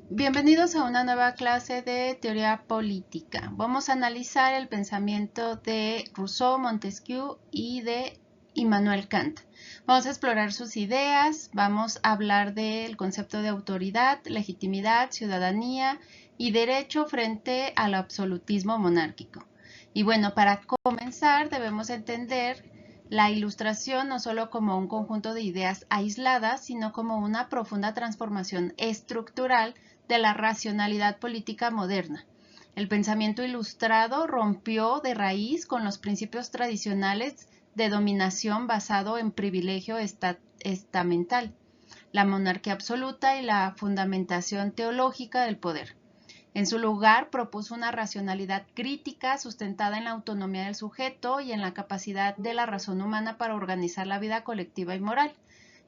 Bienvenidos a una nueva clase de teoría política. Vamos a analizar el pensamiento de Rousseau, Montesquieu y de Immanuel Kant. Vamos a explorar sus ideas, vamos a hablar del concepto de autoridad, legitimidad, ciudadanía y derecho frente al absolutismo monárquico. Y bueno, para comenzar debemos entender la Ilustración no solo como un conjunto de ideas aisladas, sino como una profunda transformación estructural de la racionalidad política moderna. El pensamiento ilustrado rompió de raíz con los principios tradicionales de dominación basado en privilegio estamental, la monarquía absoluta y la fundamentación teológica del poder. En su lugar, propuso una racionalidad crítica sustentada en la autonomía del sujeto y en la capacidad de la razón humana para organizar la vida colectiva y moral.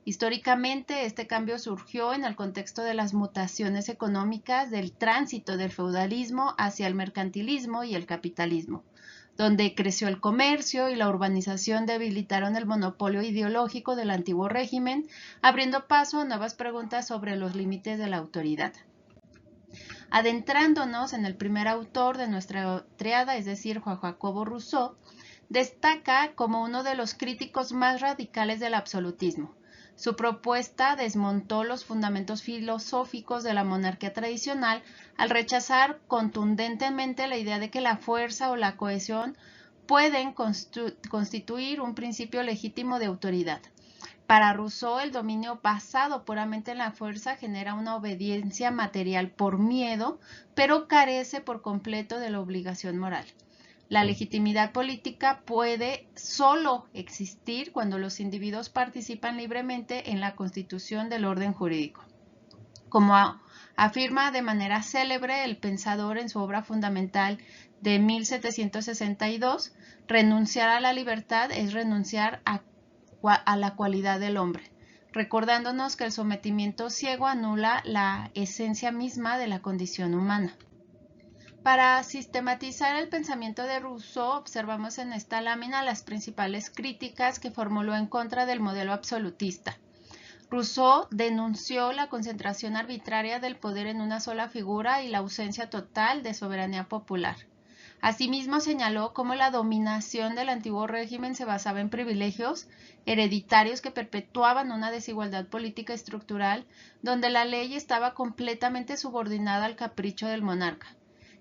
Históricamente, este cambio surgió en el contexto de las mutaciones económicas del tránsito del feudalismo hacia el mercantilismo y el capitalismo, donde creció el comercio y la urbanización debilitaron el monopolio ideológico del antiguo régimen, abriendo paso a nuevas preguntas sobre los límites de la autoridad. Adentrándonos en el primer autor de nuestra triada, es decir, Juan Jacobo Rousseau, destaca como uno de los críticos más radicales del absolutismo. Su propuesta desmontó los fundamentos filosóficos de la monarquía tradicional al rechazar contundentemente la idea de que la fuerza o la cohesión pueden constituir un principio legítimo de autoridad. Para Rousseau, el dominio basado puramente en la fuerza genera una obediencia material por miedo, pero carece por completo de la obligación moral. La legitimidad política puede solo existir cuando los individuos participan libremente en la constitución del orden jurídico. Como afirma de manera célebre el pensador en su obra fundamental de 1762, renunciar a la libertad es renunciar a la cualidad del hombre, recordándonos que el sometimiento ciego anula la esencia misma de la condición humana. Para sistematizar el pensamiento de Rousseau, observamos en esta lámina las principales críticas que formuló en contra del modelo absolutista. Rousseau denunció la concentración arbitraria del poder en una sola figura y la ausencia total de soberanía popular. Asimismo, señaló cómo la dominación del antiguo régimen se basaba en privilegios hereditarios que perpetuaban una desigualdad política estructural donde la ley estaba completamente subordinada al capricho del monarca.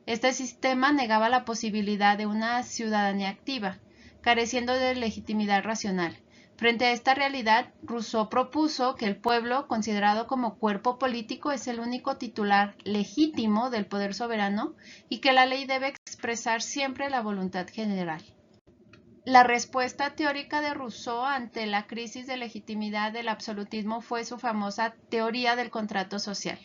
Este sistema negaba la posibilidad de una ciudadanía activa, careciendo de legitimidad racional. Frente a esta realidad, Rousseau propuso que el pueblo, considerado como cuerpo político, es el único titular legítimo del poder soberano y que la ley debe expresar siempre la voluntad general. La respuesta teórica de Rousseau ante la crisis de legitimidad del absolutismo fue su famosa teoría del contrato social.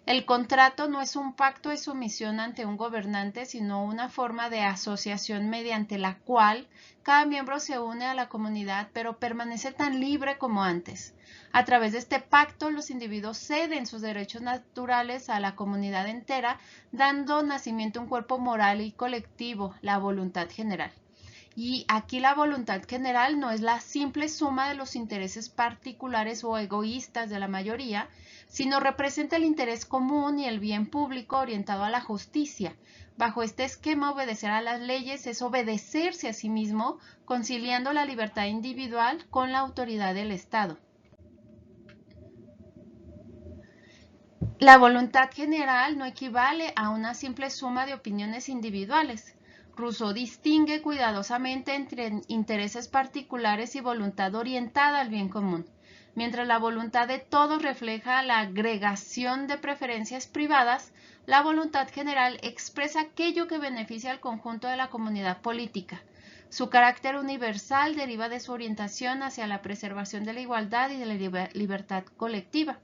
El contrato no es un pacto de sumisión ante un gobernante, sino una forma de asociación mediante la cual cada miembro se une a la comunidad, pero permanece tan libre como antes. A través de este pacto, los individuos ceden sus derechos naturales a la comunidad entera, dando nacimiento a un cuerpo moral y colectivo, la voluntad general. Y aquí la voluntad general no es la simple suma de los intereses particulares o egoístas de la mayoría, sino representa el interés común y el bien público orientado a la justicia. Bajo este esquema, obedecer a las leyes es obedecerse a sí mismo, conciliando la libertad individual con la autoridad del Estado. La voluntad general no equivale a una simple suma de opiniones individuales. Rousseau distingue cuidadosamente entre intereses particulares y voluntad orientada al bien común. Mientras la voluntad de todos refleja la agregación de preferencias privadas, la voluntad general expresa aquello que beneficia al conjunto de la comunidad política. Su carácter universal deriva de su orientación hacia la preservación de la igualdad y de la libertad colectiva.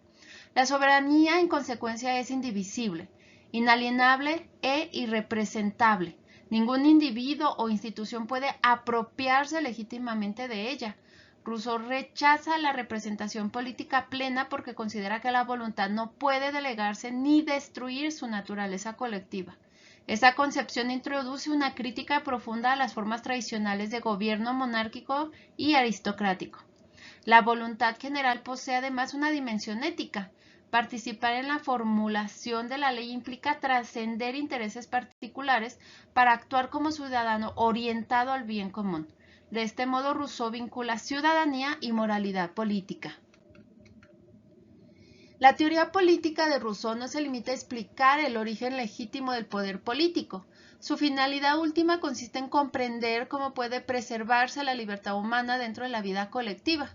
La soberanía, en consecuencia, es indivisible, inalienable e irrepresentable. Ningún individuo o institución puede apropiarse legítimamente de ella. Rousseau rechaza la representación política plena porque considera que la voluntad no puede delegarse ni destruir su naturaleza colectiva. Esta concepción introduce una crítica profunda a las formas tradicionales de gobierno monárquico y aristocrático. La voluntad general posee además una dimensión ética. Participar en la formulación de la ley implica trascender intereses particulares para actuar como ciudadano orientado al bien común. De este modo, Rousseau vincula ciudadanía y moralidad política. La teoría política de Rousseau no se limita a explicar el origen legítimo del poder político. Su finalidad última consiste en comprender cómo puede preservarse la libertad humana dentro de la vida colectiva.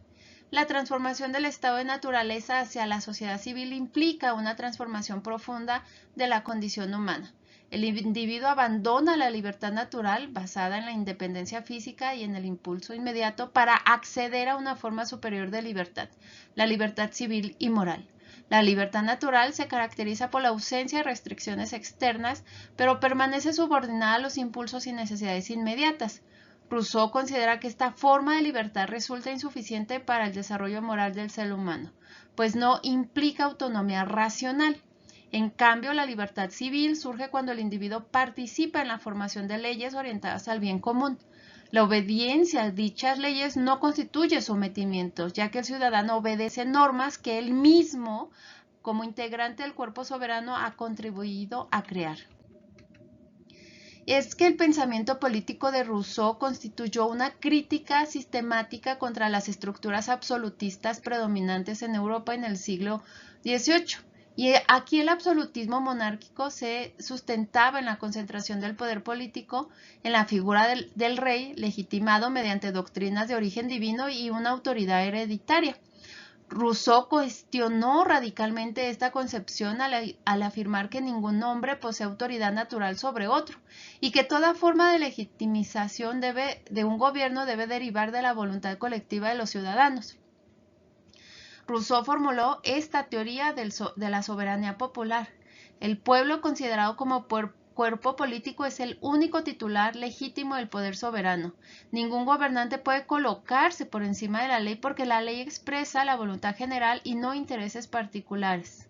La transformación del estado de naturaleza hacia la sociedad civil implica una transformación profunda de la condición humana. El individuo abandona la libertad natural basada en la independencia física y en el impulso inmediato para acceder a una forma superior de libertad, la libertad civil y moral. La libertad natural se caracteriza por la ausencia de restricciones externas, pero permanece subordinada a los impulsos y necesidades inmediatas. Rousseau considera que esta forma de libertad resulta insuficiente para el desarrollo moral del ser humano, pues no implica autonomía racional. En cambio, la libertad civil surge cuando el individuo participa en la formación de leyes orientadas al bien común. La obediencia a dichas leyes no constituye sometimiento, ya que el ciudadano obedece normas que él mismo, como integrante del cuerpo soberano, ha contribuido a crear. Es que el pensamiento político de Rousseau constituyó una crítica sistemática contra las estructuras absolutistas predominantes en Europa en el siglo XVIII. Y aquí el absolutismo monárquico se sustentaba en la concentración del poder político en la figura del rey, legitimado mediante doctrinas de origen divino y una autoridad hereditaria. Rousseau cuestionó radicalmente esta concepción al afirmar que ningún hombre posee autoridad natural sobre otro y que toda forma de legitimización de un gobierno debe derivar de la voluntad colectiva de los ciudadanos. Rousseau formuló esta teoría de la soberanía popular. El pueblo considerado como cuerpo político es el único titular legítimo del poder soberano. Ningún gobernante puede colocarse por encima de la ley porque la ley expresa la voluntad general y no intereses particulares.